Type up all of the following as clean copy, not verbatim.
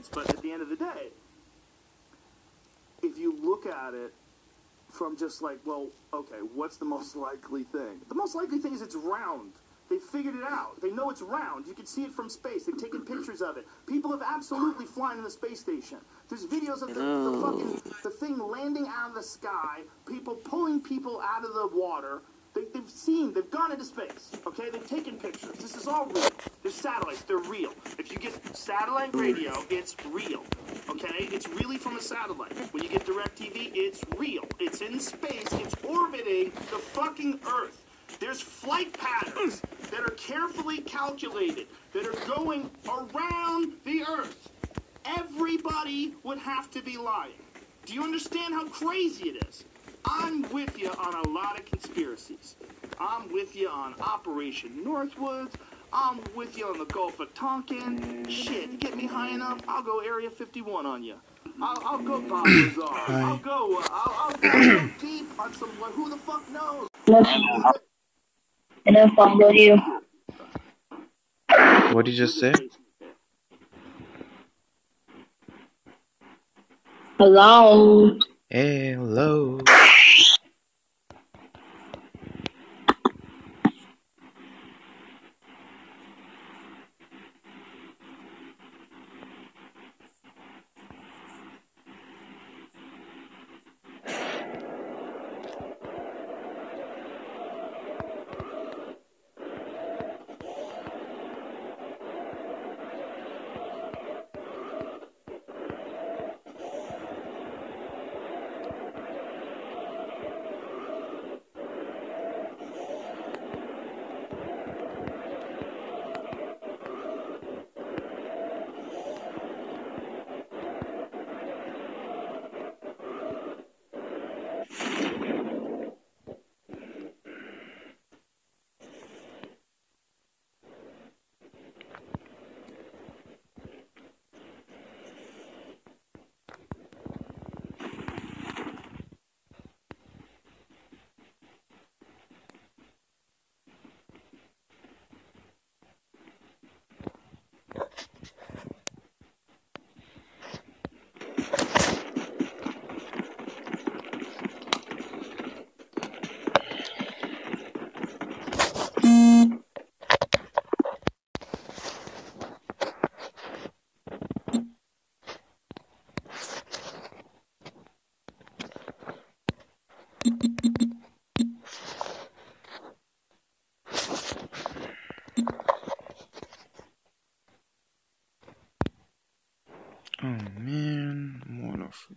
science, but at the end of the day, if you look at it from just like, well, okay, what's the most likely thing? The most likely thing is it's round. They figured it out. They know it's round. You can see it from space. They've taken pictures of it. People have absolutely flown in the space station. There's videos of the thing landing out of the sky, people pulling people out of the water. They've gone into space, okay? They've taken pictures. This is all real. There's satellites. They're real. If you get satellite radio, it's real, okay? It's really from a satellite. When you get DirecTV, it's real. It's in space. It's orbiting the fucking Earth. There's flight patterns that are carefully calculated, that are going around the Earth. Everybody would have to be lying. Do you understand how crazy it is? I'm with you on a lot of conspiracies. I'm with you on Operation Northwoods. I'm with you on the Gulf of Tonkin. Shit, you get me high enough, I'll go Area 51 on you. I'll go Bob Lazar. I'll go deep on some, who the fuck knows? And then follow you. What did you just say? Hello. Hello. Oh man, I'm wonderful.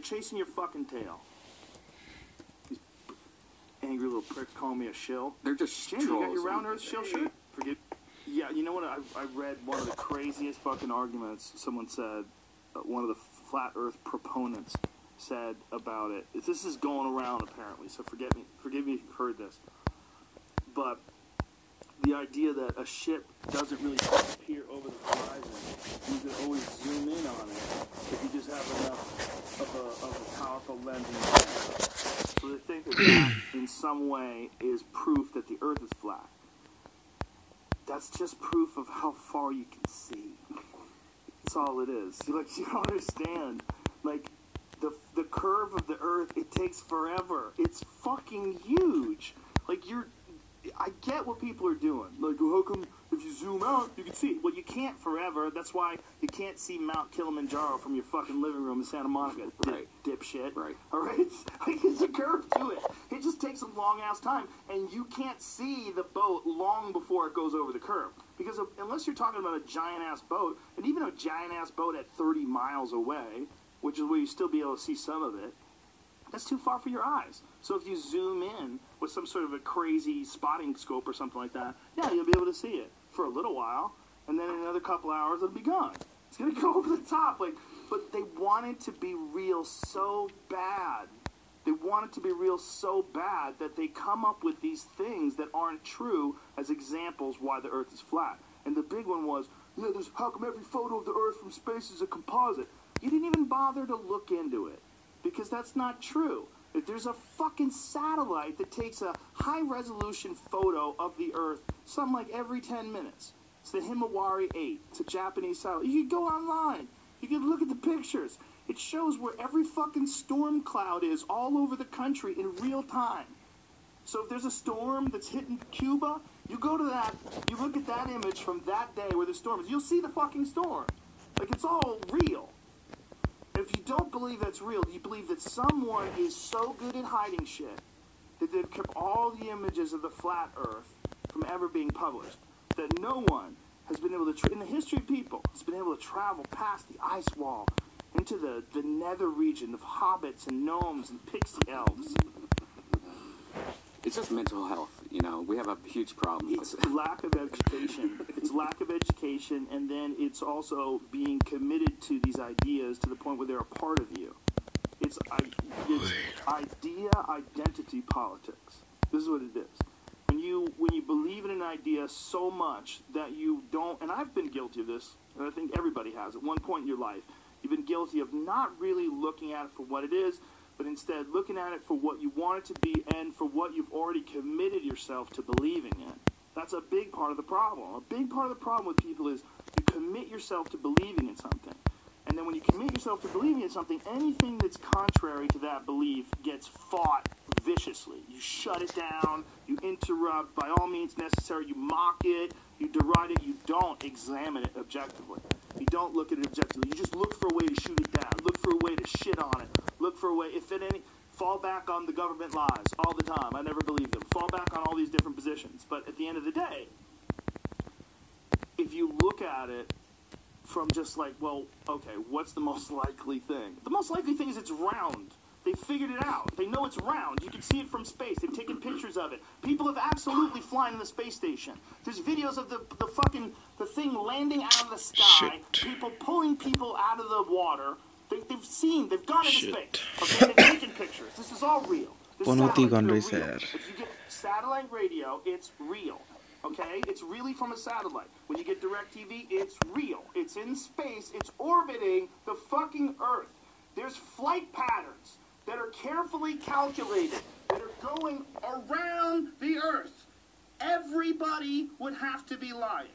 You're chasing your fucking tail. These angry little pricks call me a shill. They're just Jim, you got your trolls. round earth shill shirt? Forget. Yeah, you know what? I read one of the craziest fucking arguments someone said, one of the flat earth proponents said about it. This is going around apparently, so forgive me if you've heard this. But the idea that a ship doesn't really appear over the horizon, you can always zoom in on it if you just have enough of a powerful lens in your camera. So they think that in some way is proof that the Earth is flat. That's just proof of how far you can see. That's all it is. You don't understand. Like, the curve of the Earth, it takes forever. It's fucking huge. Like, I get what people are doing. Like, how come if you zoom out, you can see? Well, you can't forever. That's why you can't see Mount Kilimanjaro from your fucking living room in Santa Monica, dipshit. Right. All right? It's a curve to it. It just takes a long-ass time, and you can't see the boat long before it goes over the curve. Because unless you're talking about a giant-ass boat, and even a giant-ass boat at 30 miles away, which is where you still be able to see some of it, that's too far for your eyes. So if you zoom in with some sort of a crazy spotting scope or something like that, yeah, you'll be able to see it for a little while, and then in another couple hours it'll be gone. It's gonna go over the top, but they want it to be real so bad. They want it to be real so bad that they come up with these things that aren't true as examples why the Earth is flat. And the big one was, how come every photo of the Earth from space is a composite? You didn't even bother to look into it. Because that's not true. If there's a fucking satellite that takes a high-resolution photo of the Earth something like every 10 minutes. It's the Himawari 8. It's a Japanese satellite. You can go online. You can look at the pictures. It shows where every fucking storm cloud is all over the country in real time. So if there's a storm that's hitting Cuba, you go to that, you look at that image from that day where the storm is. You'll see the fucking storm. Like, it's all real. If you don't believe that's real, you believe that someone is so good at hiding shit that they've kept all the images of the flat Earth from ever being published, that no one has been able to, in the history of people, has been able to travel past the ice wall into the nether region of hobbits and gnomes and pixie elves. It's just mental health, we have a huge problem. It's lack of education. It's lack of education, and then it's also being committed to these ideas to the point where they're a part of you. It's idea identity politics. This is what it is. When you believe in an idea so much that you don't, and I've been guilty of this, and I think everybody has at one point in your life, you've been guilty of not really looking at it for what it is, but instead looking at it for what you want it to be and for what you've already committed yourself to believing in. That's a big part of the problem. A big part of the problem with people is you commit yourself to believing in something. And then when you commit yourself to believing in something, anything that's contrary to that belief gets fought viciously. You shut it down, you interrupt, by all means necessary, you mock it, you deride it, you don't examine it objectively. You don't look at it objectively. You just look for a way to shoot it down. Look for a way to shit on it. Look for a way, fall back on the government lies all the time. I never believe them. Fall back on all these different positions. But at the end of the day, if you look at it from just like, well, okay, what's the most likely thing? The most likely thing is it's round. They figured it out. They know it's round. You can see it from space. They've taken pictures of it. People have absolutely flown in the space station. There's videos of the thing landing out of the sky. Shit. People pulling people out of the water. They've gone into space. Okay, they've taken pictures. This is all real. If you get satellite radio, it's real. Okay? It's really from a satellite. When you get DirecTV, it's real. It's in space. It's orbiting the fucking Earth. There's flight patterns that are carefully calculated, that are going around the Earth. Everybody would have to be lying.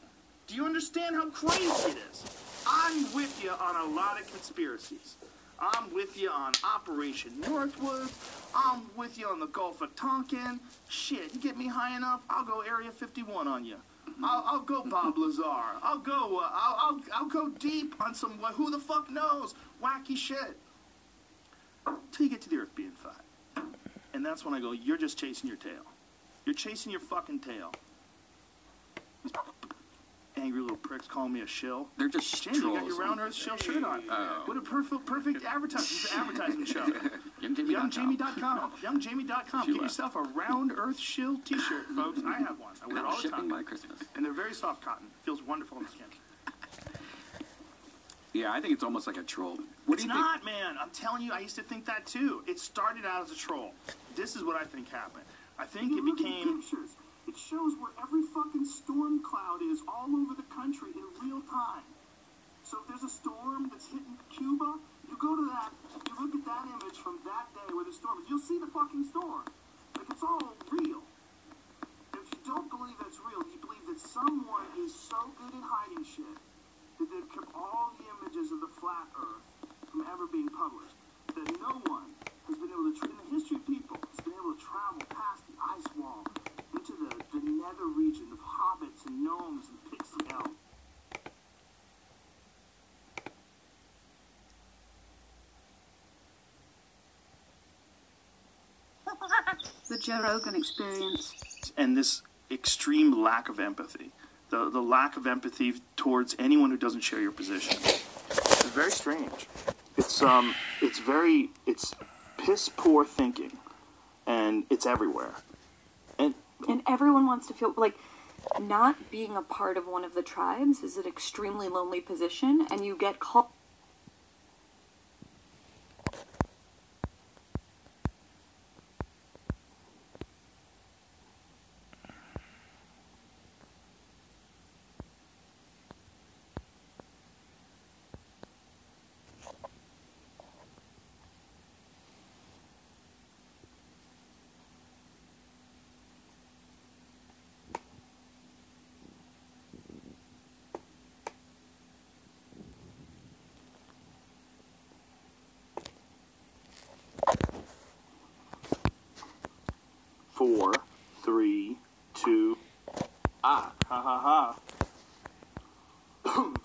Do you understand how crazy it is? I'm with you on a lot of conspiracies. I'm with you on Operation Northwood. I'm with you on the Gulf of Tonkin. Shit, you get me high enough, I'll go Area 51 on you. I'll go Bob Lazar. I'll go deep on some who the fuck knows wacky shit. Till you get to the Earth being flat. And that's when I go, you're just chasing your tail. You're chasing your fucking tail. angry little pricks calling me a shill. They're just Jamie, you got trolls. your round earth shill shirt on. Oh. What a perfect advertisement. This is an advertisement show. YoungJamie.com. YoungJamie.com. YoungJamie.com. Get yourself a round earth shill t-shirt, folks. I have one. I wear it all the Shipping time. by Christmas. And they're very soft cotton. Feels wonderful in the skin. Yeah, I think it's almost like a troll. What It's do you not, man. I'm telling you, I used to think that too. It started out as a troll. This is what I think happened. I think it became... Pictures. It shows where every fucking storm cloud is all over the country in real time. So if there's a storm that's hitting Cuba, you go to that, you look at that image from that day where the storm is, you'll see the fucking storm. Like, it's all real. If you don't believe that's real, you believe that someone is so good at hiding shit that they've kept all the images of the flat earth from ever being published. That no one has been able to, in the history of people, has been able to travel past the ice wall into the nether region of hobbits and gnomes and pixie elves. The Joe Rogan Experience. And this extreme lack of empathy. The lack of empathy towards anyone who doesn't share your position. It's very strange. It's piss poor thinking. And it's everywhere. And everyone wants to feel like not being a part of one of the tribes is an extremely lonely position, and you get called. Four, three, two, ha ha ha.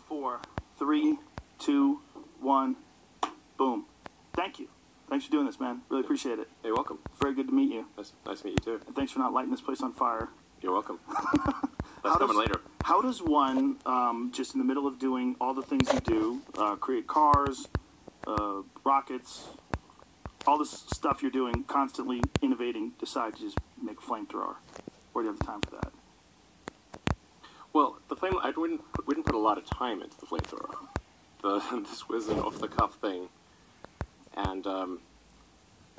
4, 3, 2, 1, boom. Thank you. Thanks for doing this, man. Really appreciate it. You're welcome. Very good to meet you. Nice to meet you too. And thanks for not lighting this place on fire. You're welcome. That's coming later. How does one, just in the middle of doing all the things you do, create cars, rockets, all this stuff you're doing, constantly innovating, decide to just make a flamethrower? Where do you have the time for that? Well, the flame, we didn't put a lot of time into the flamethrower. This was an off-the-cuff thing, and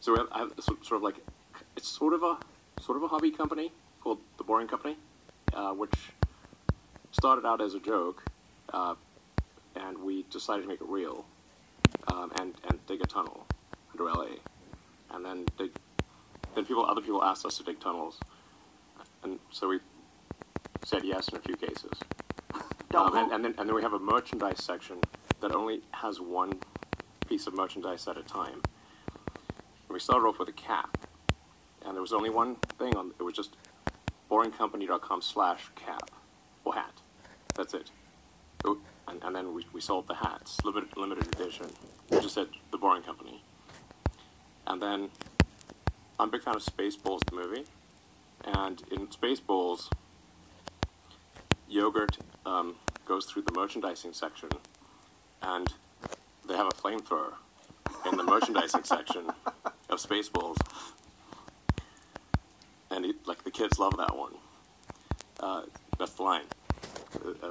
so I have sort of like, it's sort of a hobby company called The Boring Company, which started out as a joke, and we decided to make it real, and dig a tunnel under LA, and then other people asked us to dig tunnels, and so we said yes in a few cases. And then we have a merchandise section that only has one piece of merchandise at a time. And we started off with a cap, and there was only one thing on. It was just boringcompany.com/cap or hat. That's it. And then we sold the hats, limited edition. We just said The Boring Company. And then I'm a big fan of Spaceballs, the movie, and in Spaceballs, Yogurt goes through the merchandising section, and they have a flamethrower in the merchandising section of Spaceballs, and the kids love that one. That's the line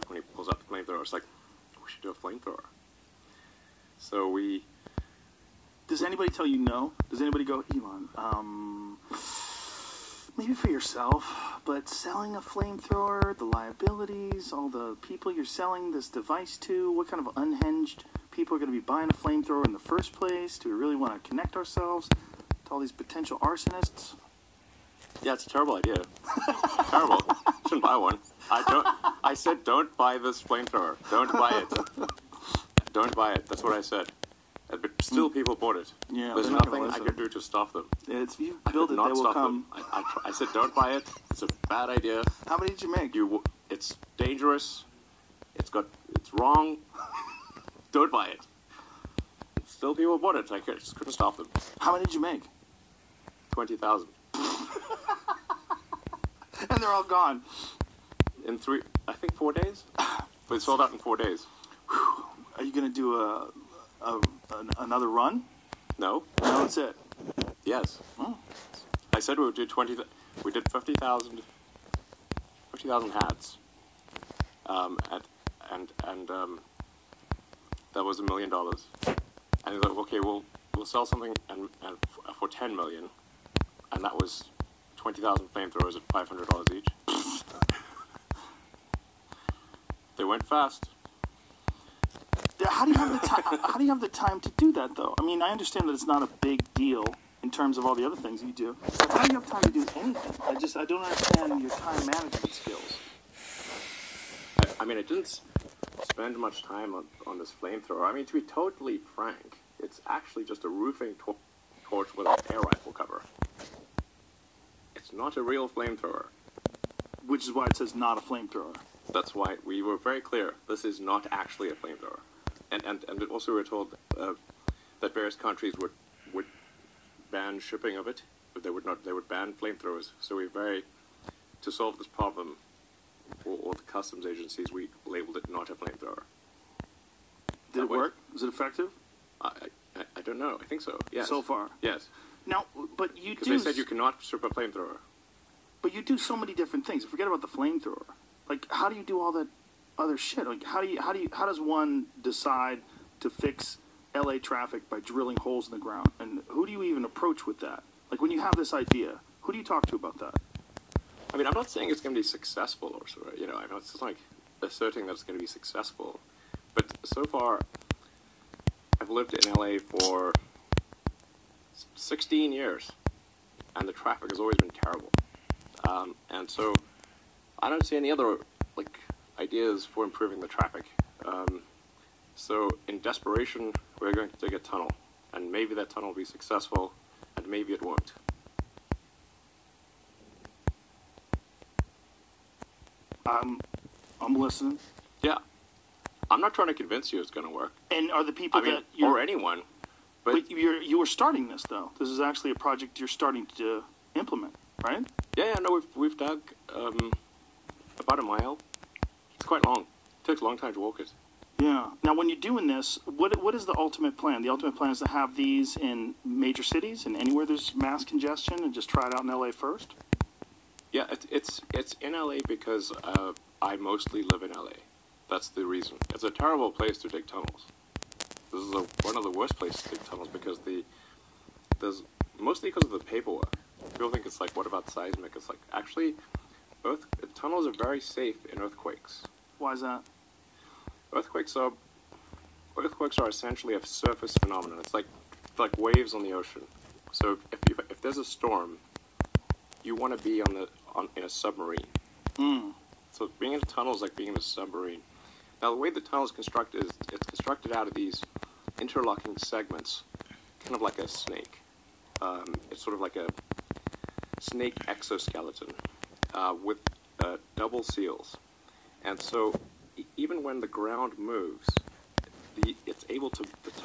when he pulls out the flamethrower. It's like, we should do a flamethrower. So we. Does anybody tell you no? Does anybody go, Elon, maybe for yourself, but selling a flamethrower, the liabilities, all the people you're selling this device to, what kind of unhinged people are going to be buying a flamethrower in the first place? Do we really want to connect ourselves to all these potential arsonists? Yeah, it's a terrible idea. Terrible. Shouldn't buy one. I said don't buy this flamethrower. Don't buy it. Don't buy it. That's what I said. But still, people bought it. Yeah, there's nothing I could do to stop them. If you build it, they will come. I said, don't buy it. It's a bad idea. How many did you make? It's dangerous. It's wrong. Don't buy it. Still, people bought it. I just couldn't stop them. How many did you make? 20,000. And they're all gone. in 4 days. But it sold out in 4 days. Are you going to do another run? No. No, that's it. Yes. Oh. I said we would do 20. We did 50,000 hats. And that was $1 million. And he's like, okay, we'll sell something and for $10 million, and that was 20,000 flamethrowers at $500 each. They went fast. Yeah, how do you have the time? How do you have the time to do that, though? I mean, I understand that it's not a big deal in terms of all the other things you do. But how do you have time to do anything? I don't understand your time management skills. I mean, I didn't spend much time on this flamethrower. I mean, to be totally frank, it's actually just a roofing torch with an air rifle cover. It's not a real flamethrower. Which is why it says not a flamethrower. That's why we were very clear. This is not actually a flamethrower. And also we were told that various countries would ban shipping of it, but they would ban flamethrowers. So to solve this problem, all the customs agencies, we labeled it not a flamethrower. Did it work? Was it effective? I don't know. I think so. Yes. So far. Yes. Now, but you do. Because they said you cannot strip a flamethrower. But you do so many different things. Forget about the flamethrower. Like, how do you do all that other shit? Like, how does one decide to fix LA traffic by drilling holes in the ground? And who do you even approach with that? Like, when you have this idea, who do you talk to about that? I mean, I'm not saying it's going to be successful or so. You know, I'm not like asserting that it's going to be successful. But so far, I've lived in LA for 16 years, and the traffic has always been terrible. And so I don't see any other ideas for improving the traffic. So in desperation, we're going to dig a tunnel, and maybe that tunnel will be successful, and maybe it won't. I'm listening. Yeah, I'm not trying to convince you it's going to work. And are the people or anyone, but you were starting this though. This is actually a project you're starting to implement, right? Yeah, no, we've dug about a mile. It's quite long. It takes a long time to walk it. Yeah. Now, when you're doing this, what is the ultimate plan? The ultimate plan is to have these in major cities and anywhere there's mass congestion, and just try it out in LA first. Yeah, it's in LA because I mostly live in LA. That's the reason. It's a terrible place to dig tunnels. This is one of the worst places to dig tunnels because mostly because of the paperwork. People think it's like, what about seismic? It's like, actually, tunnels are very safe in earthquakes. Why is that? Earthquakes are essentially a surface phenomenon. It's like waves on the ocean. So if there's a storm, you want to be in a submarine. So being in a tunnel is like being in a submarine. Now the way the tunnel is constructed it's constructed out of these interlocking segments, kind of like a snake. It's sort of like a snake exoskeleton with double seals, and so even when the ground moves, the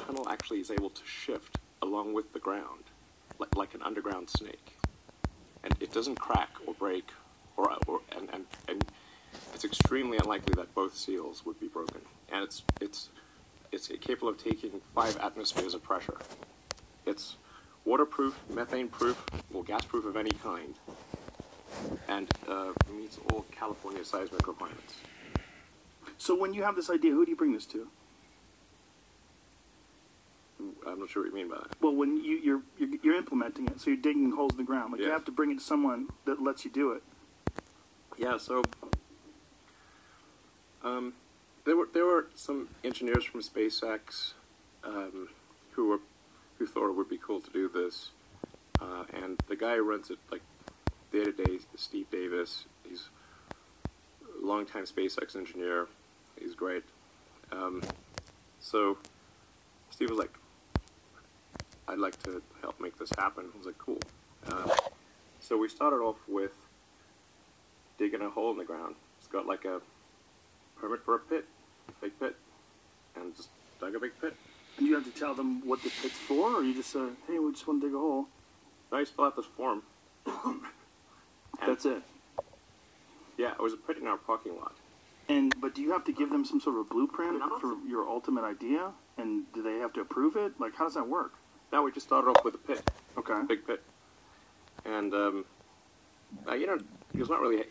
tunnel actually is able to shift along with the ground, like an underground snake, and it doesn't crack or break, and it's extremely unlikely that both seals would be broken, and it's capable of taking 5 atmospheres of pressure. It's waterproof, methane-proof, or gas-proof of any kind, and meets all California seismic requirements. So when you have this idea, who do you bring this to? I'm not sure what you mean by that. Well, when you're implementing it, so you're digging holes in the ground, like Yes. You have to bring it to someone that lets you do it. Yeah, so there were some engineers from SpaceX who thought it would be cool to do this, and the guy who runs it day-to-day, Steve Davis. He's a longtime SpaceX engineer. He's great. So Steve was like, I'd like to help make this happen. I was like, cool. So we started off with digging a hole in the ground. It's got like a permit for a pit, big pit, and just dug a big pit. And you have to tell them what the pit's for, or you just say, hey, we just want to dig a hole? No, you fill out this form. That's it. Yeah. it was a pit in our parking lot. But do you have to give them some sort of a blueprint for your ultimate idea? And do they have to approve it? Like, how does that work? Now we just started off with a pit, Okay. big pit, and it's not really, I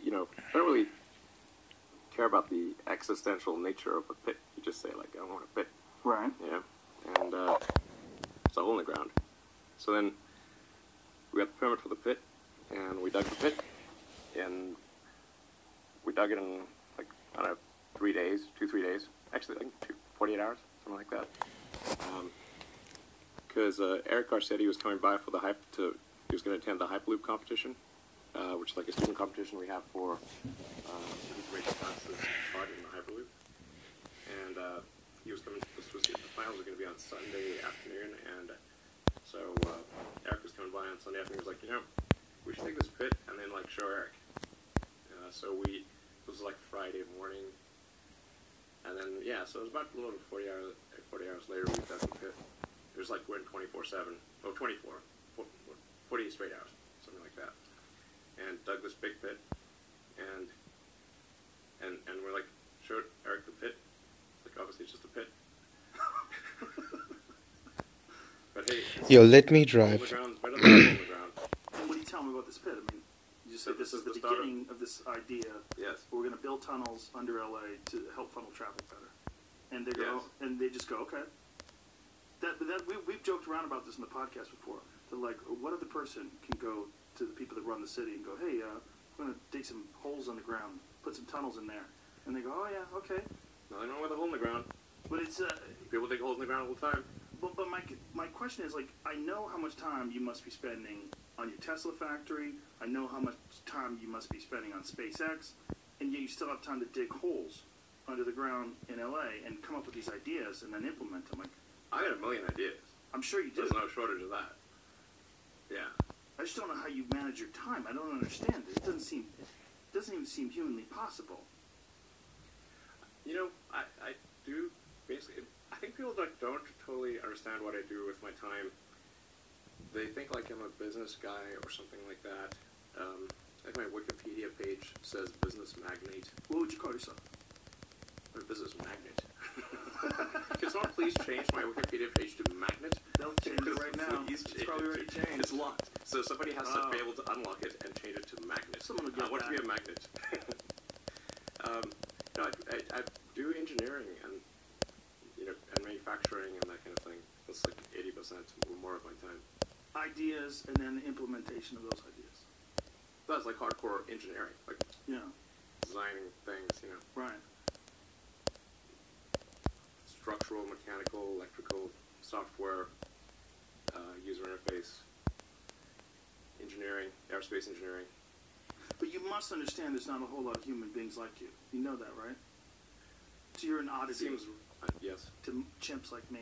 don't really care about the existential nature of a pit. You just say like, I want a pit, Right. and it's a hole in the ground. So then we got the permit for the pit, and we dug the pit, and we dug it in like, I don't know, 3 days, 2-3 days. Actually, I think 48 hours, something like that. Because Eric Garcetti was coming by for the he was going to attend the Hyperloop competition, which is like a student competition we have for information classes taught in the Hyperloop. And he was coming. The finals were going to be on Sunday afternoon, and so Eric was coming by on Sunday afternoon. He was like, we should take this pit and then like show Eric. So this was like Friday morning, and then so it was about a little over 40 hours later we dug the pit. It was like we're in 24/7, 48 straight hours, something like that, and dug this big pit, and we're like, showed Eric the pit. It's like, obviously it's just a pit. But hey, Yo, let me hole in drive. the ground's better than a hole in the ground. And what do you tell me about this pit? I mean, you just said So this is the start beginning of this idea. Yes. We're going to build tunnels under LA to help funnel traffic better. And they go, Yes. and they just go, okay. We've joked around about this in the podcast before. That like, what other person can go to the people that run the city and go, hey, we're going to dig some holes on the ground, put some tunnels in there, and they go, oh yeah, okay. Nothing wrong with a hole in the ground. But it's People dig holes in the ground all the time. but my question is like, I know how much time you must be spending on your Tesla factory. I know how much time you must be spending on SpaceX, and yet you still have time to dig holes under the ground in LA and come up with these ideas and then implement them. Like, I got a million ideas. I'm sure you do. There's no shortage of that. Yeah. I just don't know how you manage your time. I don't understand it. It doesn't even seem humanly possible. I do basically. I think people don't totally understand what I do with my time. They think like I'm a business guy or something like that. Like my Wikipedia page says business magnate. What would you call yourself? I'm a business magnate. Can someone please change my Wikipedia page to magnet? They'll change it right now. Please It's change probably it. already changed. It's locked. So somebody has to be able to unlock it and change it to magnet. Someone will get I want to that. be a magnet. I do engineering and and manufacturing and that kind of thing. That's like 80% or more of my time. Ideas and then the implementation of those ideas. That's like hardcore engineering, like Yeah, designing things, right. structural, mechanical, electrical, software, user interface, engineering, aerospace engineering. But you must understand there's not a whole lot of human beings like you. You know that, right? So you're an It oddity seems, yes, to chimps like me.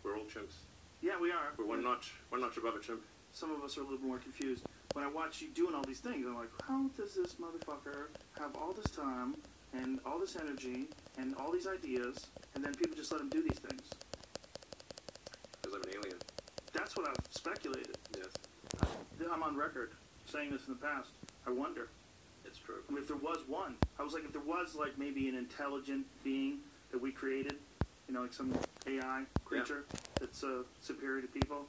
we're all chimps. Yeah, we are. We're one notch above a chimp. Some of us are a little more confused. When I watch you doing all these things, I'm like, how does this motherfucker have all this time and all this energy and all these ideas, and then people just let him do these things? Because I'm an alien. That's what I've speculated. Yes, I'm on record saying this in the past. I wonder. it's true. I mean, if there was one, I was like, if there was like maybe an intelligent being that we created, like some AI creature that's superior to people,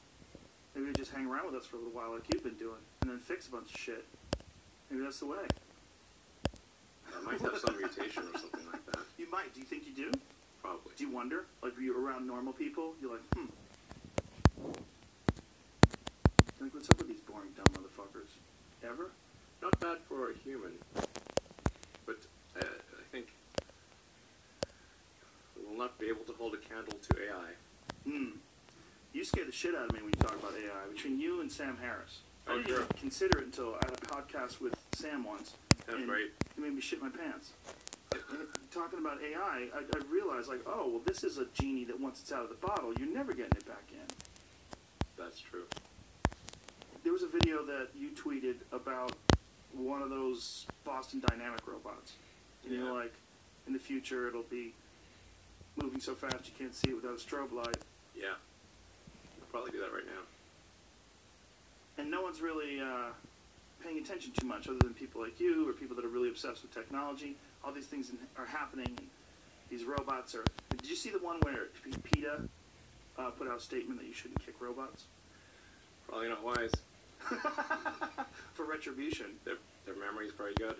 maybe they just hang around with us for a little while like you've been doing, and then fix a bunch of shit. Maybe that's the way. I might have some mutation or something like that. You might. Do you think you do? Probably. Do you wonder? Like, when you're around normal people, you're like, like, what's up with these boring, dumb motherfuckers? Ever? Not bad for a human, but I think we will not be able to hold a candle to AI. You scare the shit out of me when you talk about AI. Between you and Sam Harris. I Oh, didn't sure. even consider it until I had a podcast with Sam once. That's and great. It made me shit my pants. Talking about AI, I realized, like, oh, well, this is a genie that once it's out of the bottle, you're never getting it back in. That's true. There was a video that you tweeted about one of those Boston Dynamic robots. And you're like, in the future, it'll be moving so fast you can't see it without a strobe light. Yeah. I'll probably do that right now. And no one's really paying attention too much, other than people like you or people that are really obsessed with technology. All these things are happening, and these robots are. Did you see the one where PETA put out a statement that you shouldn't kick robots? Probably not wise. For retribution. Their memory is very good.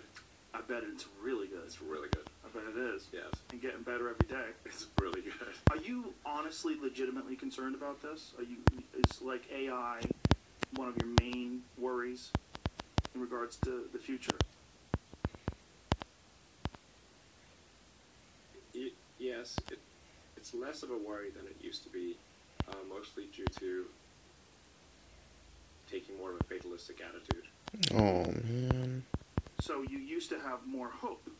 I bet it's really good. It's really good. I bet it is. Yes. And getting better every day. It's really good. Are you honestly, legitimately concerned about this? Is like AI one of your main worries in regards to the future? Yes, it's less of a worry than it used to be, mostly due to taking more of a fatalistic attitude. Oh, man. So you used to have more hope,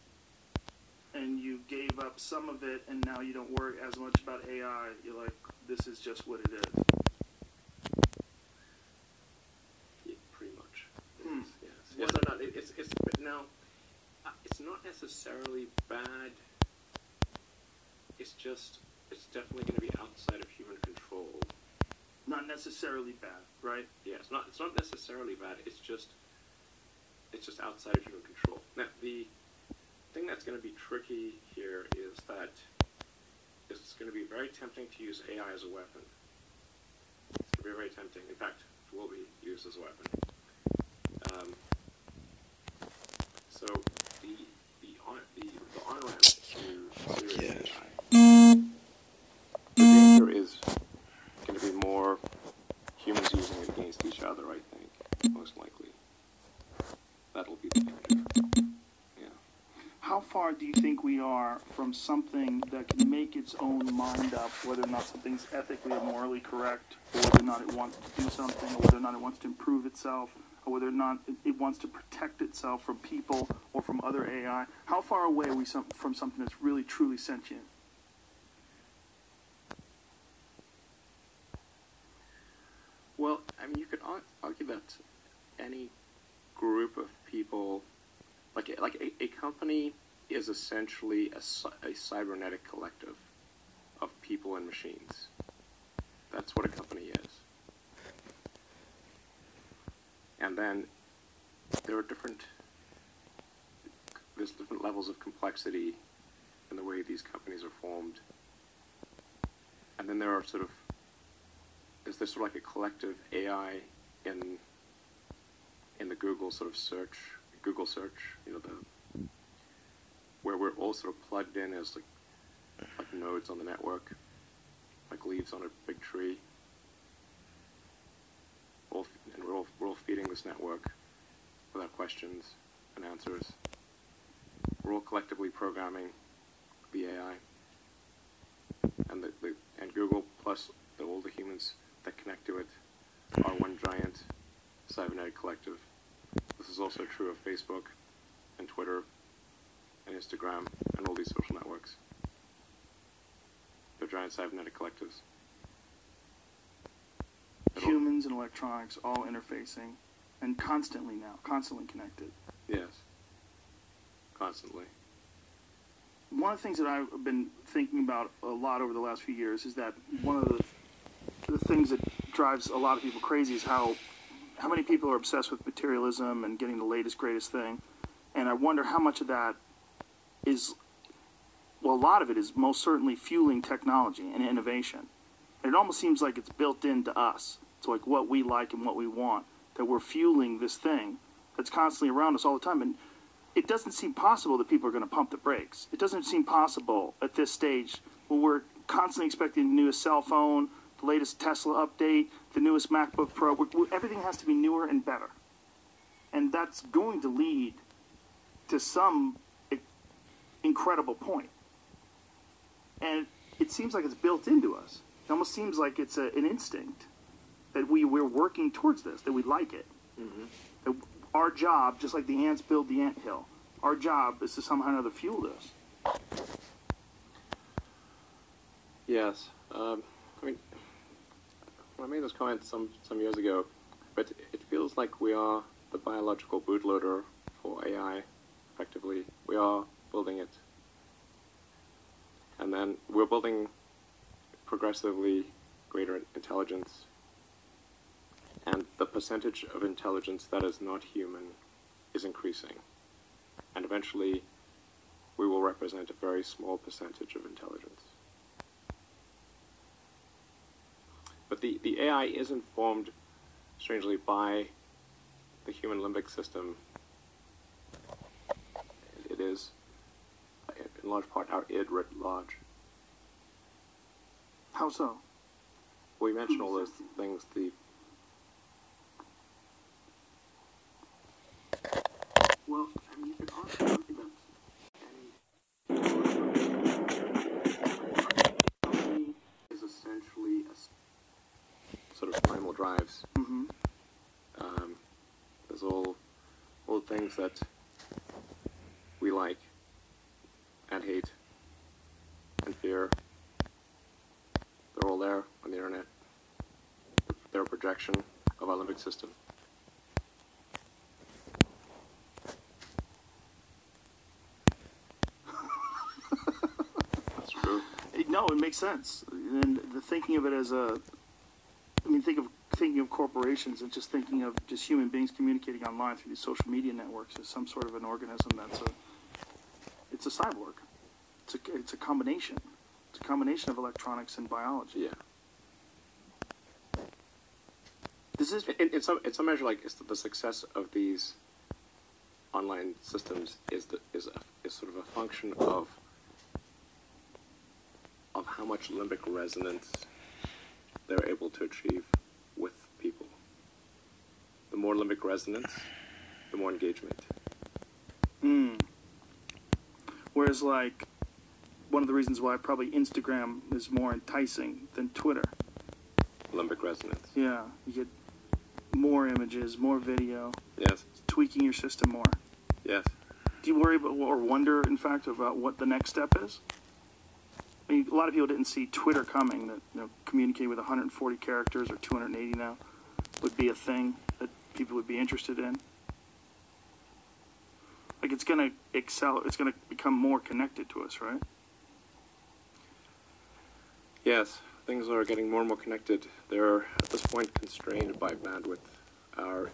and you gave up some of it, and now you don't worry as much about AI. You're like, this is just what it is. Yeah, pretty much. Hmm. Yes. Yes. No, it's not necessarily bad. It's definitely going to be outside of human control. Not necessarily bad, right? Yeah, it's not necessarily bad. It's just outside of human control. Now, the thing that's going to be tricky here is that it's going to be very tempting to use AI as a weapon. It's going to be very tempting. In fact, it will be used as a weapon. So the on-ramp to serious AI. The danger is going to be more humans using it against each other, I think, most likely. That'll be the danger. Yeah. How far do you think we are from something that can make its own mind up, whether or not something's ethically or morally correct, or whether or not it wants to do something, or whether or not it wants to improve itself, or whether or not it wants to protect itself from people or from other AI? How far away are we from something that's really, truly sentient? Well, I mean, you could argue that any group of people, like a company, is essentially a cybernetic collective of people and machines. That's what a company is. And then there's different levels of complexity in the way these companies are formed. And then there are is there sort of like a collective AI in the Google search, where we're all sort of plugged in as like nodes on the network, like leaves on a big tree. And we're all feeding this network without questions and answers. We're all collectively programming the AI, and and Google plus all the humans that connect to it are one giant cybernetic collective. This is also true of Facebook and Twitter and Instagram and all these social networks. They're giant cybernetic collectives. Humans and electronics all interfacing, and constantly connected. Yes. Constantly. One of the things that I've been thinking about a lot over the last few years is that one of the things that drives a lot of people crazy is how many people are obsessed with materialism and getting the latest, greatest thing. And I wonder how much of that is, well, a lot of it is most certainly fueling technology and innovation. And it almost seems like it's built into us. It's like what we like and what we want, that we're fueling this thing that's constantly around us all the time. And it doesn't seem possible that people are going to pump the brakes. It doesn't seem possible at this stage when we're constantly expecting the newest cell phone, the latest Tesla update, the newest MacBook Pro. Everything has to be newer and better. And that's going to lead to some incredible point. And it seems like it's built into us. It almost seems like it's an instinct that we're working towards this, that we like it. Mm-hmm. That our job, just like the ants build the anthill, our job is to somehow or another fuel this. Yes. I mean, I made this comment some years ago, but it feels like we are the biological bootloader for AI, effectively. We are building it. And then we're building progressively greater intelligence. And the percentage of intelligence that is not human is increasing. And eventually, we will represent a very small percentage of intelligence. But the AI is informed, strangely, by the human limbic system. It is, in large part, our id writ large. How so? We mentioned all those things, Well, I mean, you could also look at any is essentially a sort of primal drives. Mm-hmm. There's all the things that we like and hate and fear. They're all there on the internet. They're a projection of our limbic system. That's true. No, it makes sense. And the thinking of it as a, I mean, thinking of corporations and just thinking of just human beings communicating online through these social media networks as some sort of an organism it's a cyborg. It's a combination. It's a combination of electronics and biology. Yeah. This is In some measure, like the success of these online systems is sort of a function of how much limbic resonance they're able to achieve with people. The more limbic resonance, the more engagement. Whereas, like, one of the reasons why probably Instagram is more enticing than Twitter. Limbic resonance. Yeah, you get more images, more video. Yes. It's tweaking your system more. Yes. Do you worry about, or wonder, in fact, about what the next step is? I mean, a lot of people didn't see Twitter coming, that, you know, communicate with 140 characters or 280 now would be a thing that people would be interested in. Like, it's going to excel, it's going to become more connected to us, right? Yes. Things are getting more and more connected. They're, at this point, constrained by bandwidth. Our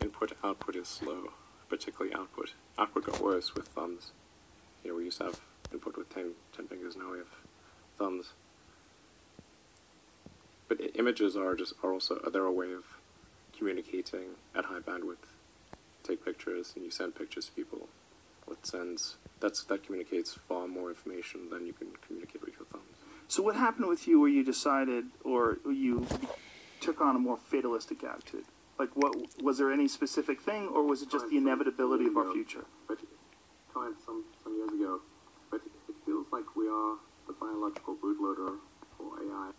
input-output is slow, particularly output. Output got worse with thumbs. You know, we used to have input with 10 fingers, now we have thumbs. But images are also they're a way of communicating at high bandwidth. Take pictures and you send pictures to people. That communicates far more information than you can communicate with your thumbs. So what happened with you where you decided, or you took on a more fatalistic attitude? Like, what was there any specific thing, or was it just the inevitability of our future? But tried some years ago, but it feels like we are the biological bootloader for AI.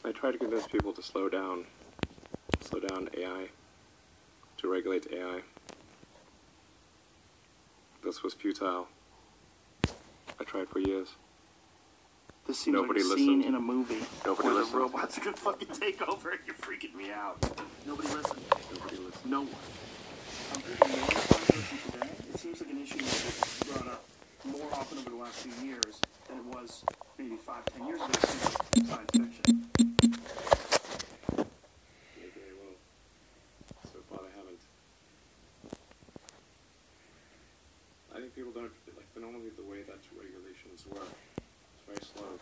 I try to convince people to slow down AI, to regulate AI. This was futile. I tried for years. This seems Nobody like a scene listened. in a movie Nobody where listened. the robots are going to fucking take over and you're freaking me out. Nobody listened. Nobody listened. No one. I'm thinking more controversy today. It seems like an issue that's brought up more often over the last few years than it was maybe 5-10 years ago. It seems like science fiction. Maybe they will. So far they haven't. I think people don't, like, normally the way that regulations work, it's very slow.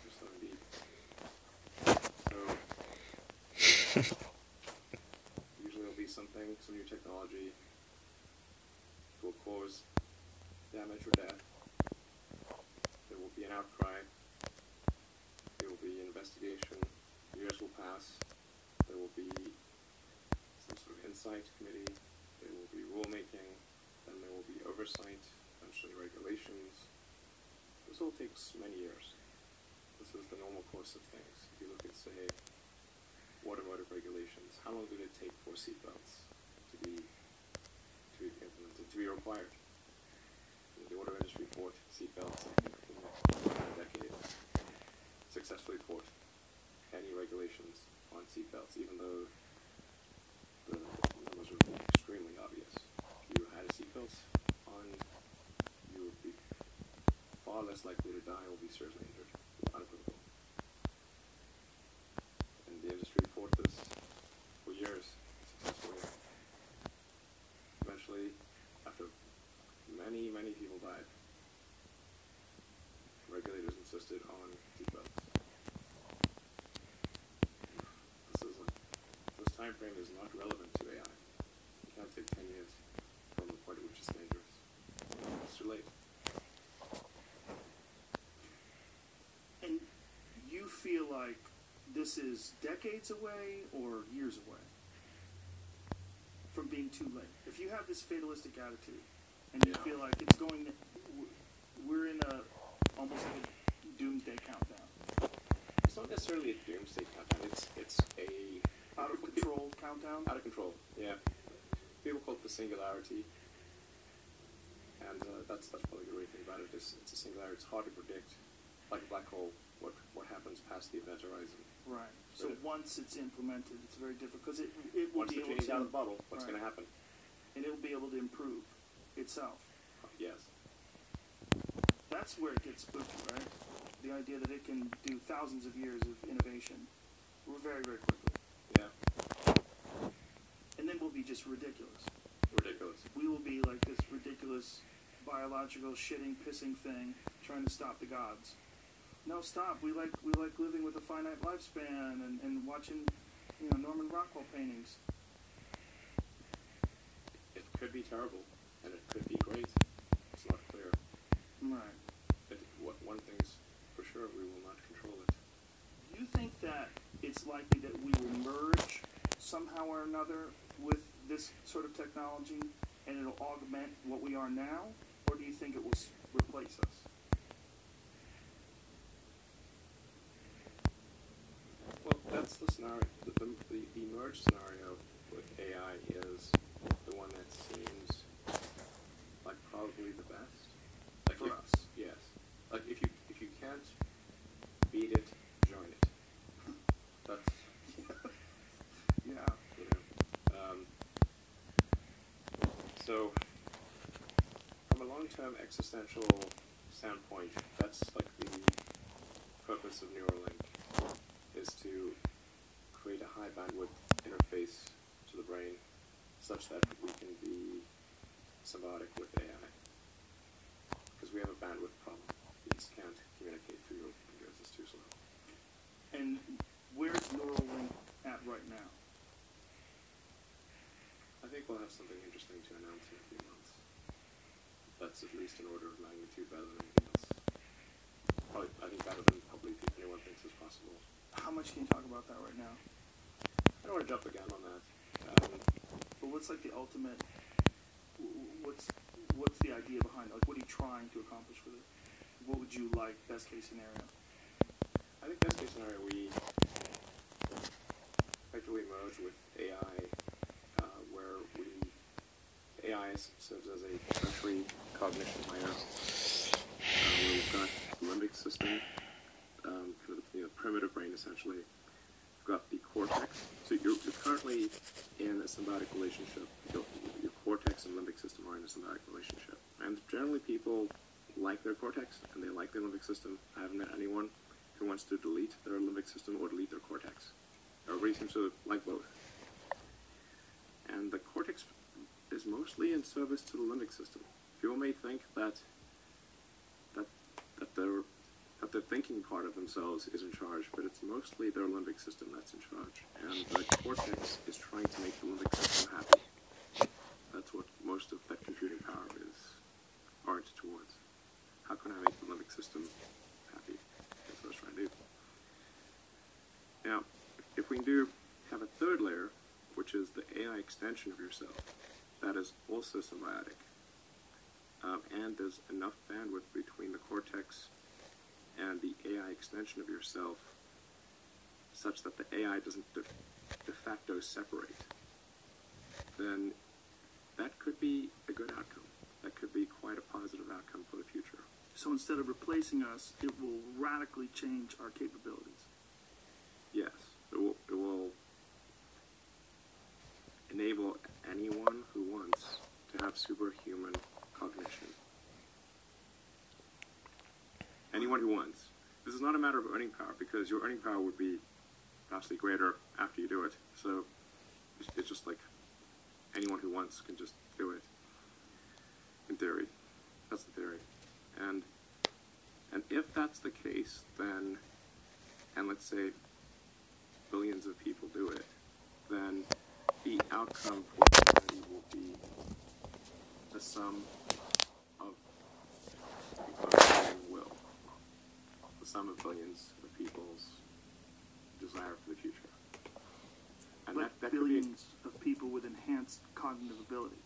They're slow indeed. So, usually there'll be something, some new technology will cause damage or death. There will be an outcry. There will be an investigation. Years will pass. There will be some sort of insight committee. There will be rulemaking. Then there will be oversight, eventually regulations. This all takes many years. This is the normal course of things. If you look at, say, automotive regulations, how long did it take for seatbelts to be implemented, to be required? The auto industry fought seatbelts, I think, for a decade. Successfully fought any regulations on seatbelts, even though the numbers were extremely obvious. If you had a seatbelt on, you would be far less likely to die or be seriously injured. Unequivocal. eventually, after many people died, regulators insisted on seatbelts. This time frame is not relevant to AI. You can't take 10 years from the point at which it's dangerous. It's too late. And you feel like this is decades away or years away from being too late? If you have this fatalistic attitude and you feel like it's going, we're in almost like a doomsday countdown. It's not necessarily a doomsday countdown. It's a out of control countdown. Out of control. Yeah. People call it the singularity, and that's probably the great thing about it. It's a singularity. It's hard to predict, like a black hole, what happens past the event horizon. Right. So once it's implemented, it's very difficult because it will once be the able genie's to out of the bottle, what's going to happen? And it will be able to improve itself. Yes. That's where it gets spooky, right? The idea that it can do thousands of years of innovation very quickly. Yeah. And then we'll be just ridiculous. Ridiculous. We will be like this ridiculous biological shitting, pissing thing trying to stop the gods. No, stop. We like living with a finite lifespan and watching, Norman Rockwell paintings. It could be terrible, and it could be great. It's not clear. Right. One thing's for sure, we will not control it. Do you think that it's likely that we will merge somehow or another with this sort of technology, and it'll augment what we are now, or do you think it will replace us? Well, that's the scenario. The merge scenario with AI is the one that seems like probably the best. Like For us. Yes. Like if you can't beat it, join it. That's Yeah. So from a long-term existential standpoint, that's like the purpose of Neuralink, is to create a high bandwidth interface to the brain such that we can be symbiotic with AI. Because we have a bandwidth problem. You just can't communicate through your fingers, it's too slow. And where's Neuralink at right now? I think we'll have something interesting to announce in a few months. That's at least an order of magnitude better than anything else. Probably, I think better than probably anyone thinks is possible. How much can you talk about that right now? I don't want to jump the gun on that. But what's like the ultimate? What's the idea behind it? Like, what are you trying to accomplish with it? What would you like, best case scenario? I think best case scenario, we effectively merge with AI, where AI serves as a tertiary cognition layer, where we've got the limbic system, kind of the primitive brain essentially. We've got the cortex. So you're currently in a symbiotic relationship. Your cortex and limbic system are in a symbiotic relationship. And generally people like their cortex and they like their limbic system. I haven't met anyone who wants to delete their limbic system or delete their cortex. Everybody seems to like both. And the cortex is mostly in service to the limbic system. People may think that the thinking part of themselves is in charge, but it's mostly their limbic system that's in charge. And the cortex is trying to make the limbic system happy. That's what most of that computing power is oriented towards. How can I make the limbic system happy? That's what it's trying to do. Now, if we can have a third layer, which is the AI extension of yourself, that is also symbiotic. And there's enough bandwidth between the cortex and the AI extension of yourself such that the AI doesn't de facto separate, then that could be a good outcome. That could be quite a positive outcome for the future. So instead of replacing us, it will radically change our capabilities. Yes, it will enable anyone who wants to have superhuman cognition. Anyone who wants. This is not a matter of earning power, because your earning power would be vastly greater after you do it. So it's just like anyone who wants can just do it. in theory. That's the theory. And if that's the case, then, and let's say billions of people do it, then the outcome for humanity will be the sum of human will. The sum of billions of people's desire for the future. And But that billions of people with enhanced cognitive ability.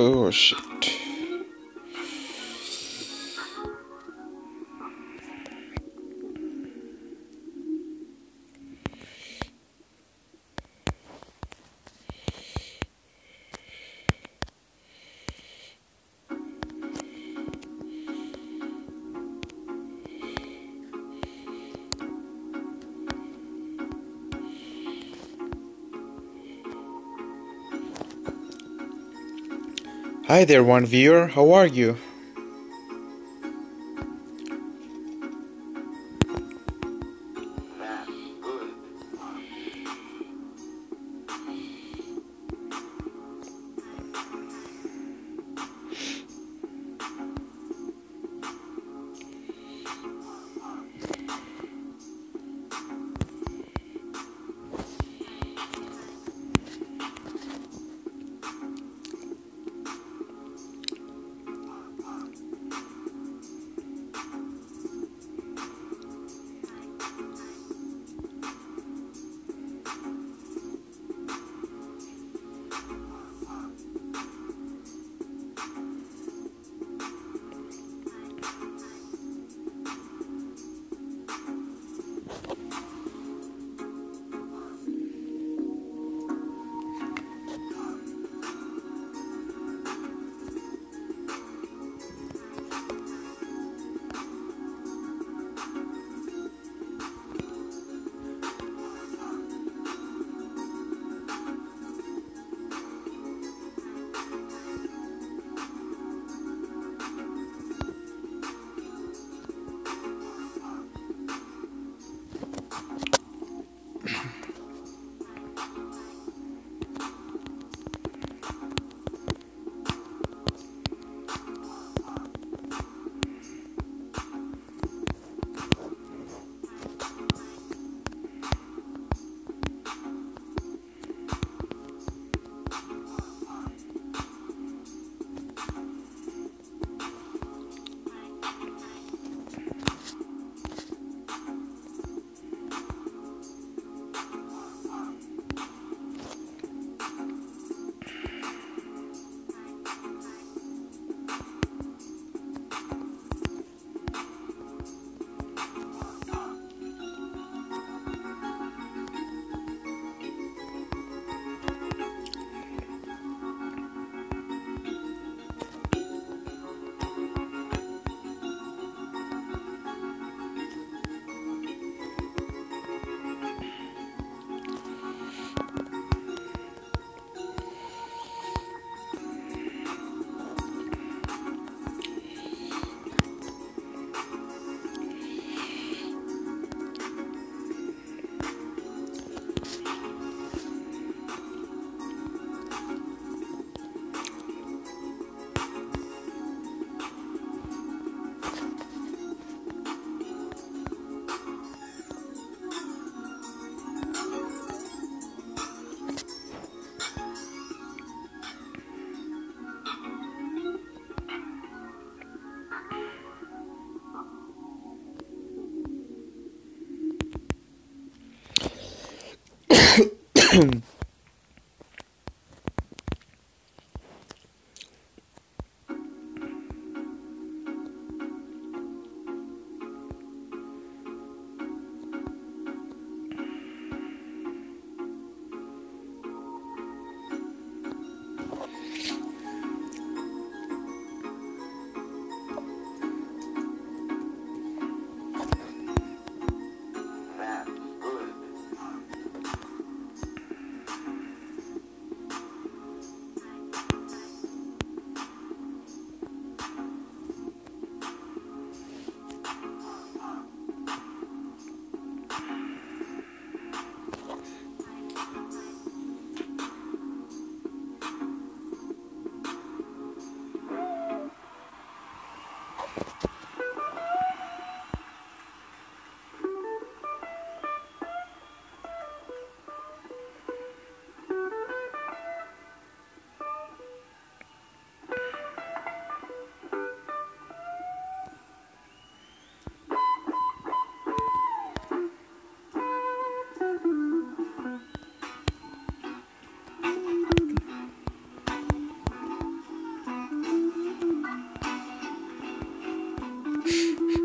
Oh shit. Hi there, one viewer. How are you?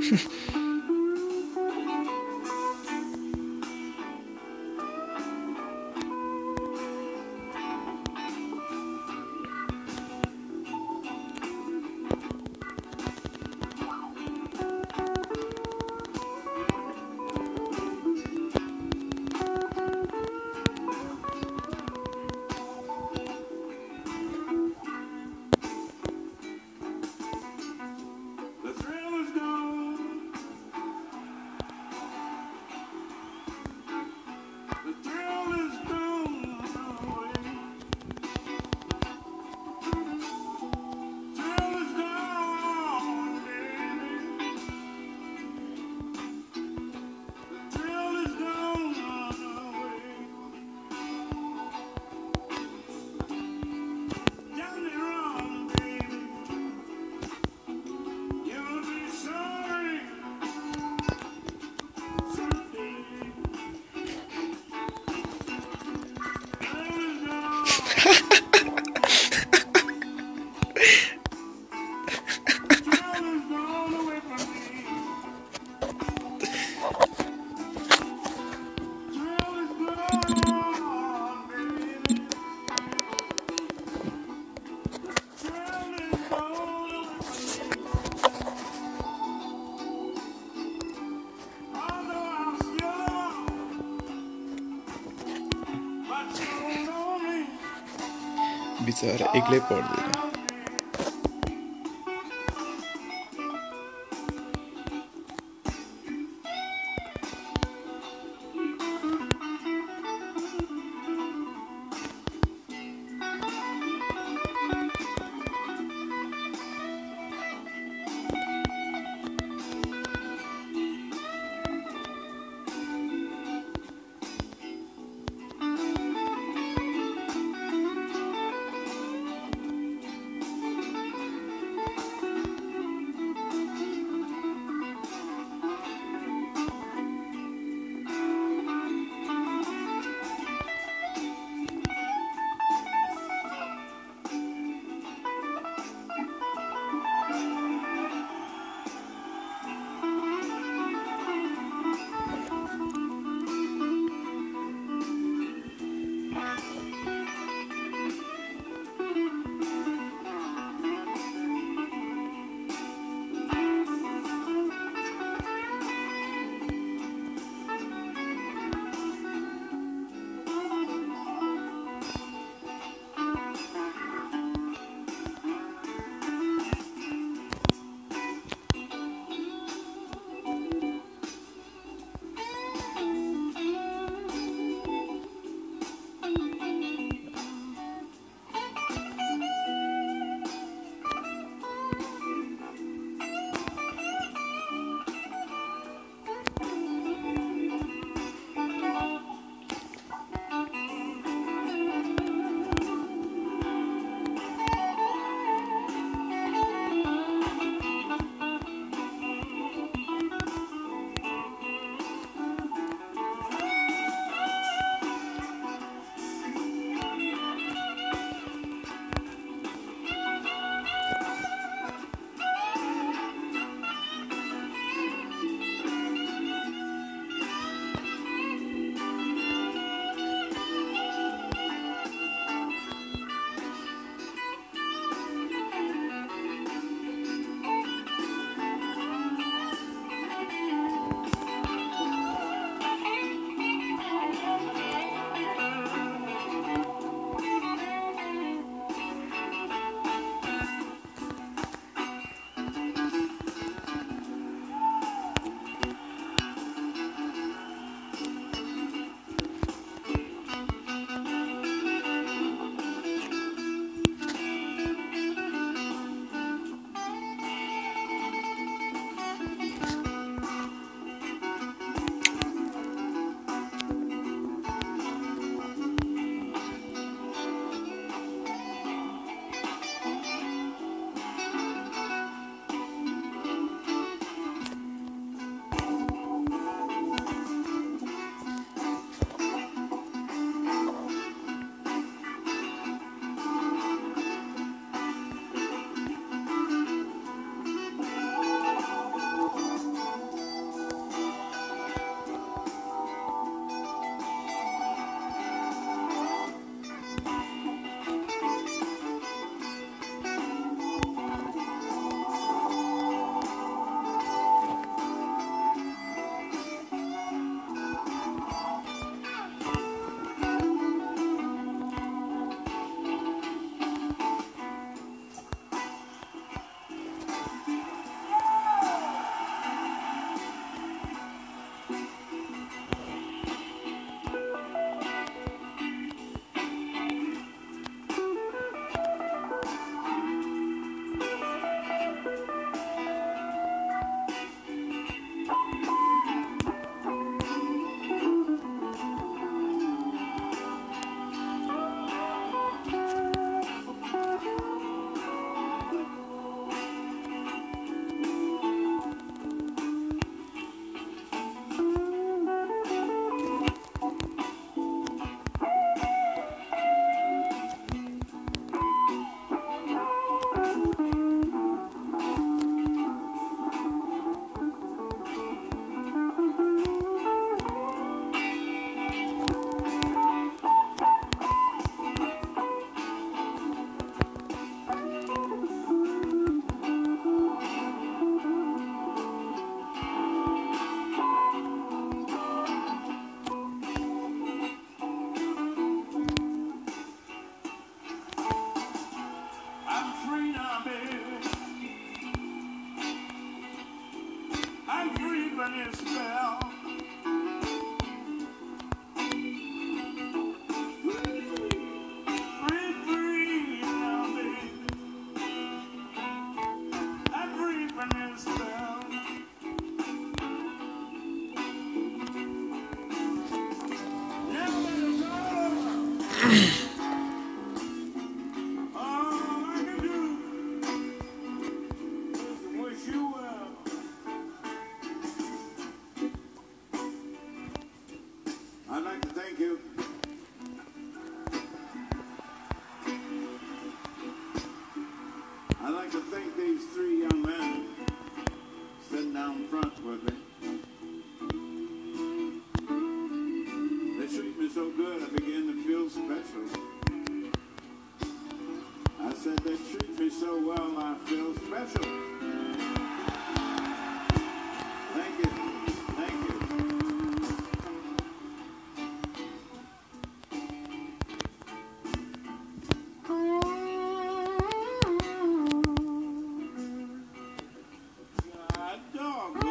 The thrill is gone. The thrill is gone away. Thrill is gone, baby. The thrill is gone away. Get me wrong, baby. You'll be sorry someday. Thrill is gone. Thrill is gone away from me. Thrill is gone, baby. Thrill is gone away from me. Although I'm still alone, but so lonely. बिचरा एक्लै पर्दैन I'd like to thank you. I'd like to thank these three young men sitting down front with me. They treat me so good, I begin to feel special. I said they treat me so well, I feel special. Thank you. Thank you. God dog, boy.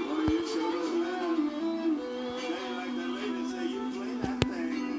Boy, you sure don't laugh. Say like the lady say, you play that thing.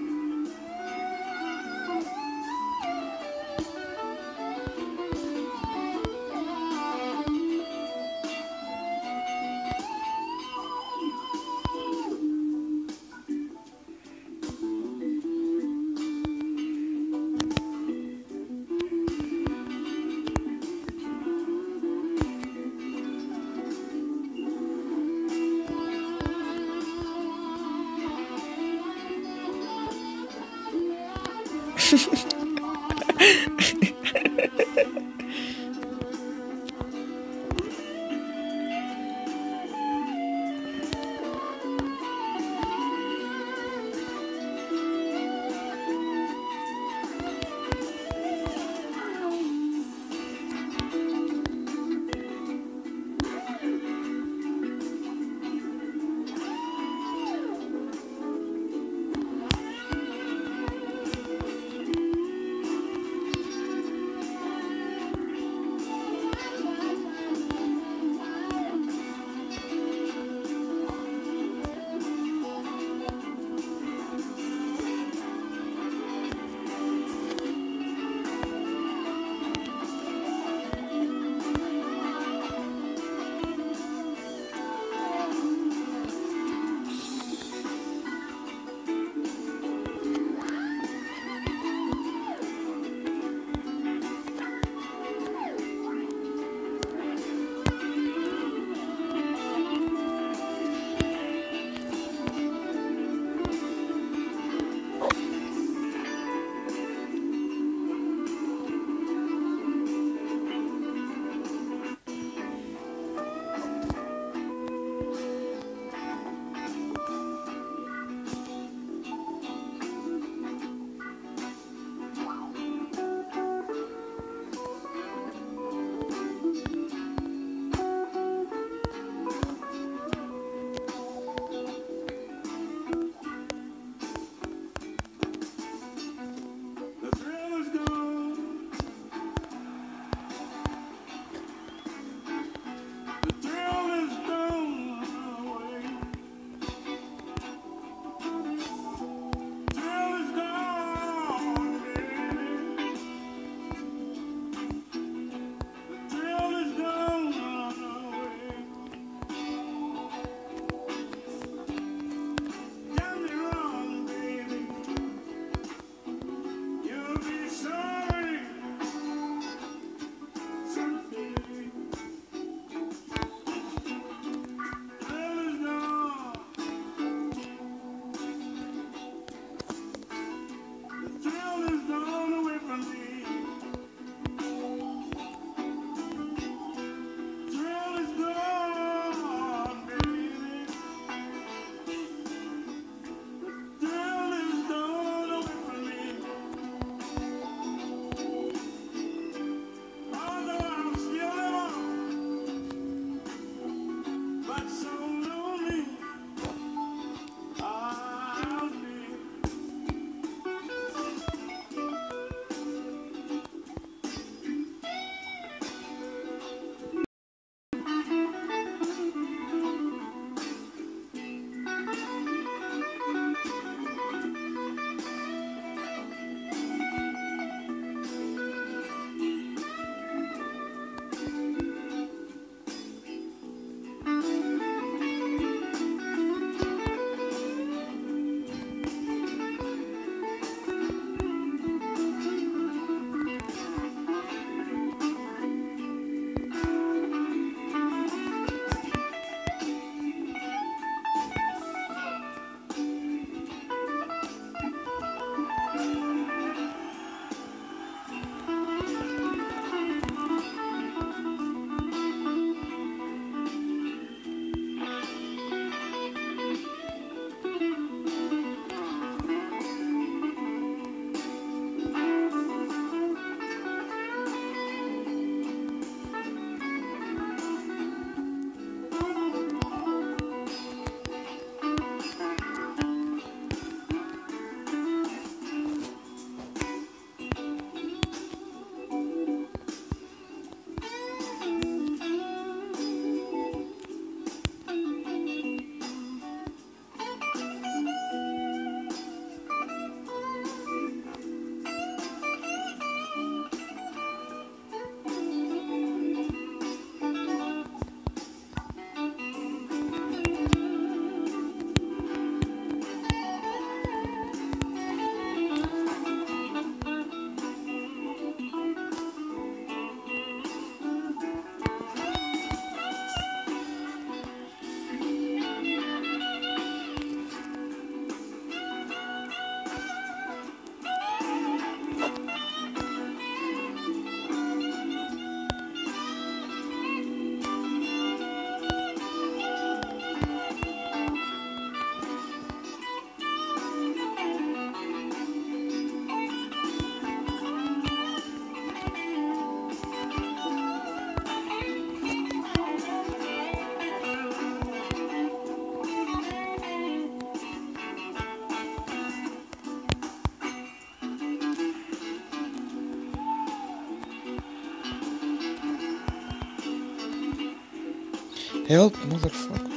Help, motherfucker.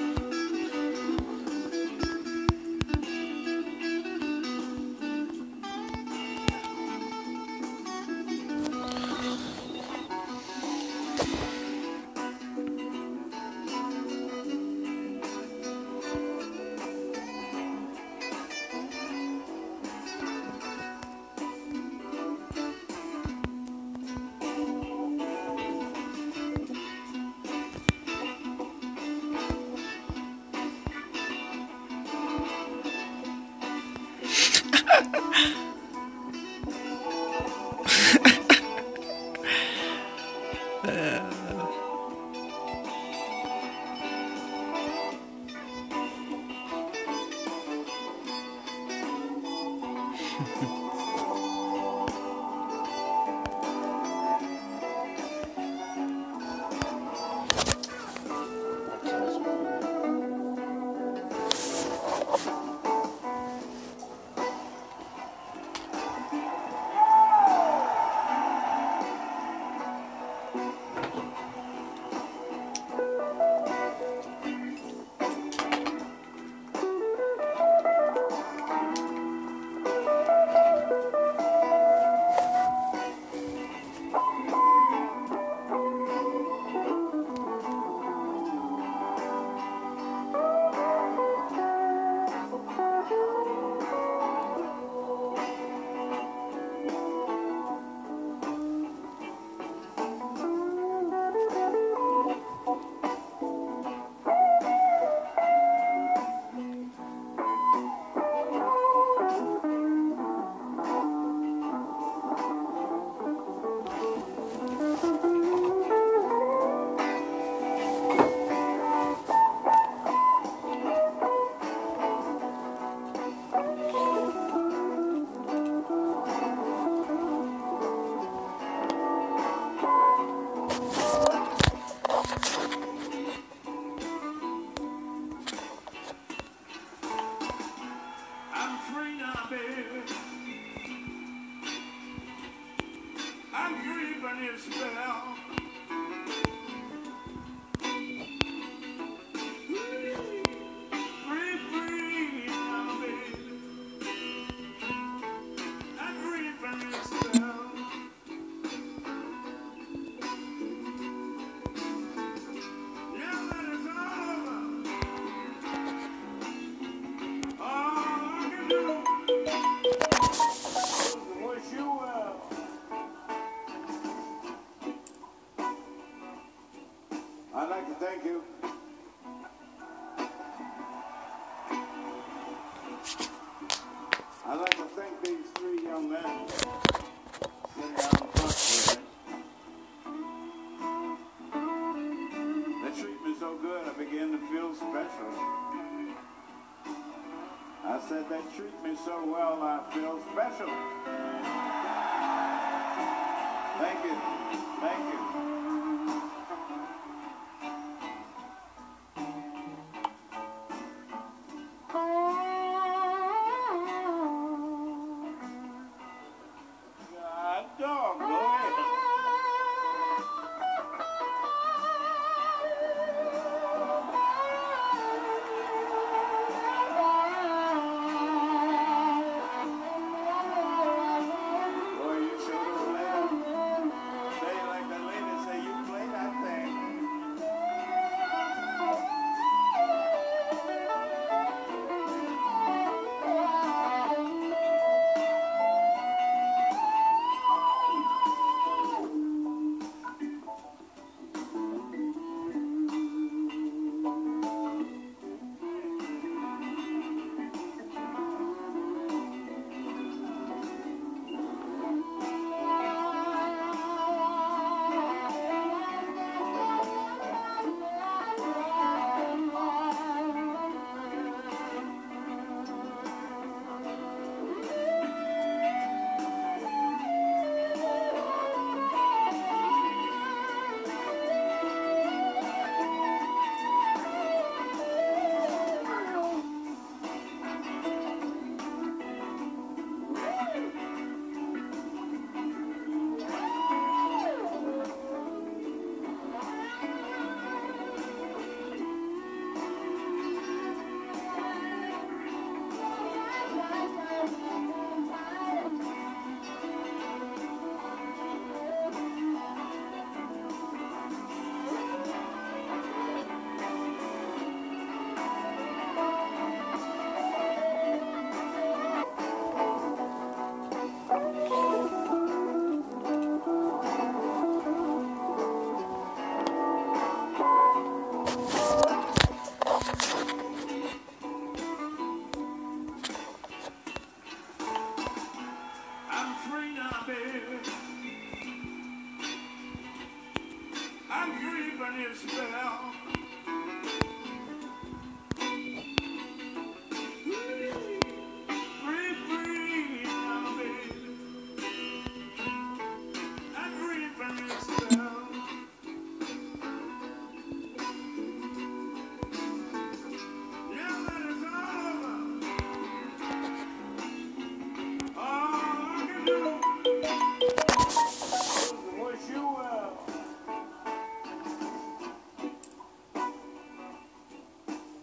I'm free now, baby. I'm free from your spell. Free, free now, baby. I'm free from your spell. Now that it's all over, all I can do is wish you well. I'd like to thank you. I'd like to thank these three young men sitting out in front with me. They treat me so good, I begin to feel special. I said they treat me so well, I feel special. Thank you. Thank you. God dog, go ahead. Boy, you sure don't let 'em say like that lady say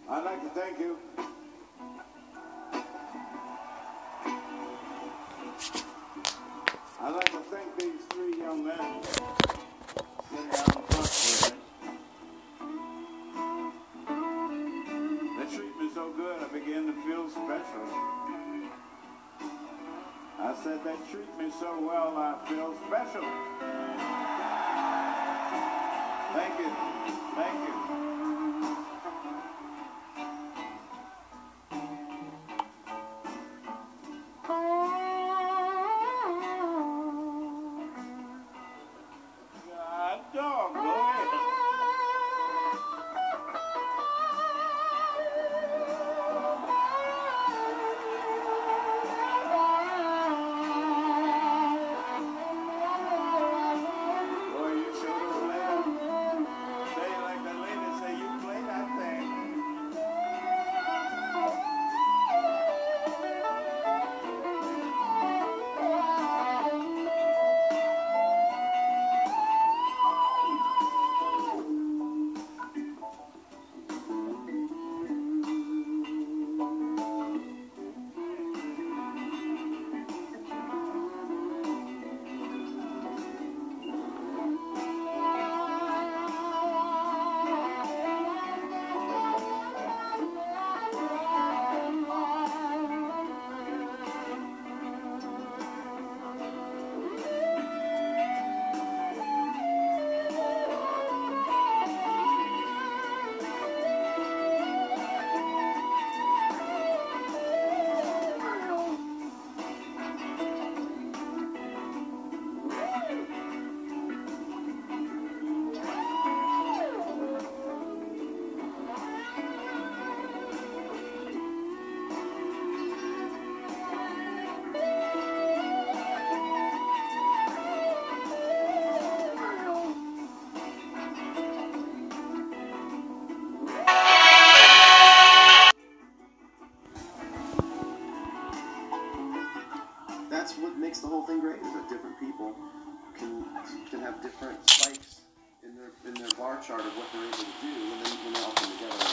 I'd like to thank you. I'd like to thank these three young men sitting down in front with me. They treat me so good, I begin to feel special. I said they treat me so well, I feel special. Thank you. Thank you. God dog, go ahead. Boy, you sure do play that. Say like the lady say, you play that thing. That's what makes the whole thing great, is that different people can have different spikes in their bar chart of what they're able to do, and then when they all come together.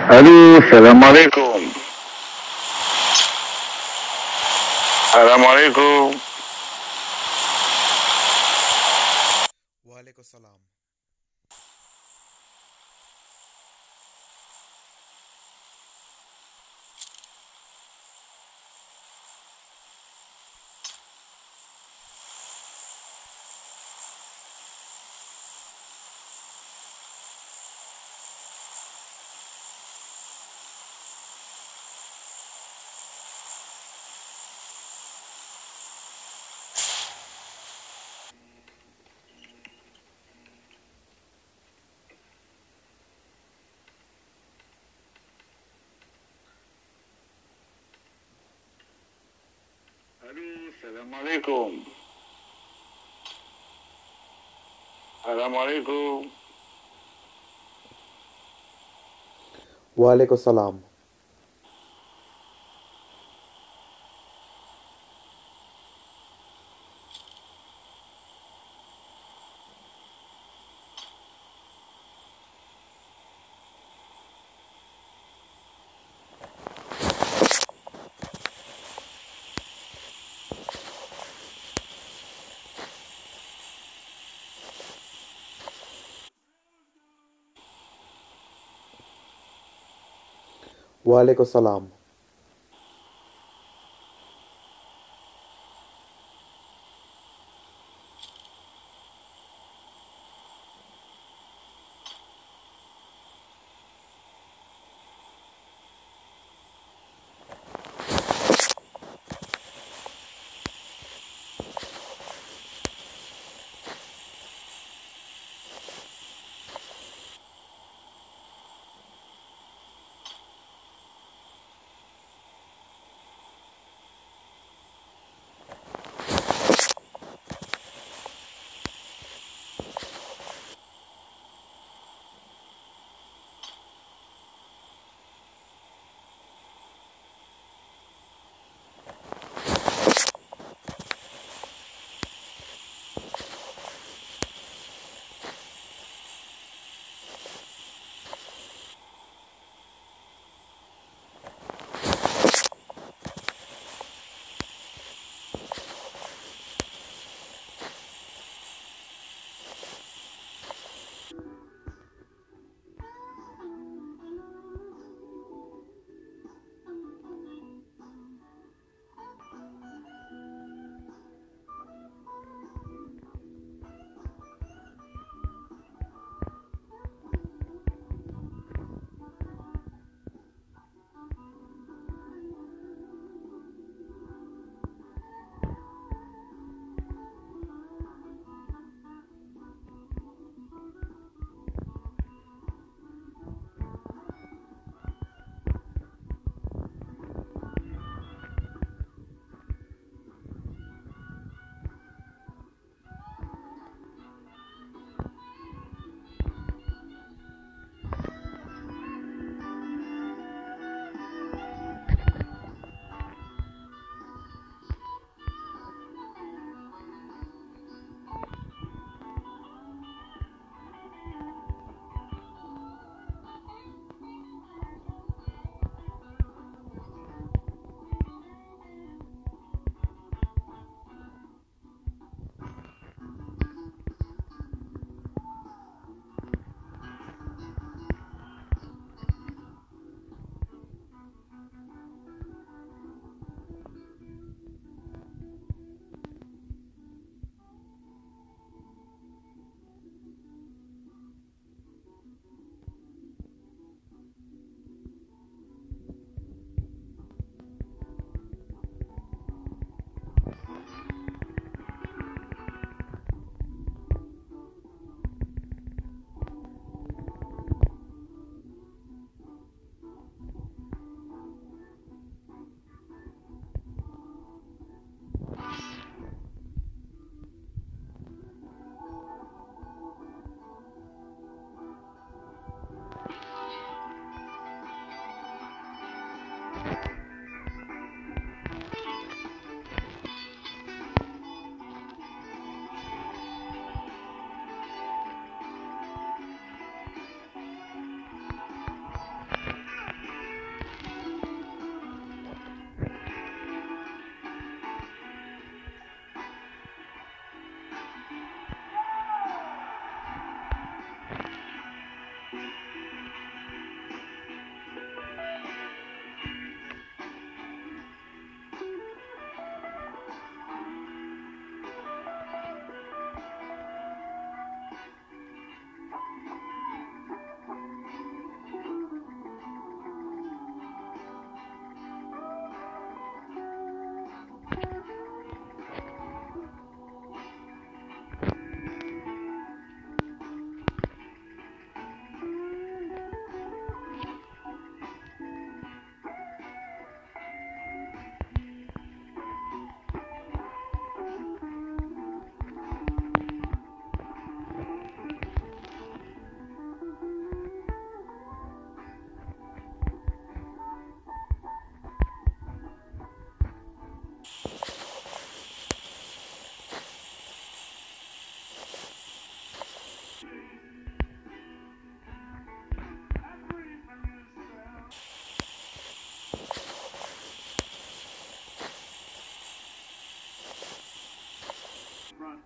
Hello, salam alaikum. Salam alaikum. Walaikum salam. Salam alaikum. Salam alaikum. Walaikum salam. Walaikum salam.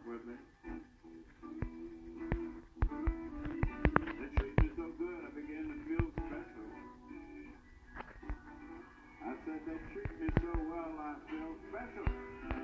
with me. They treat me so good, I begin to feel special. cocktail special.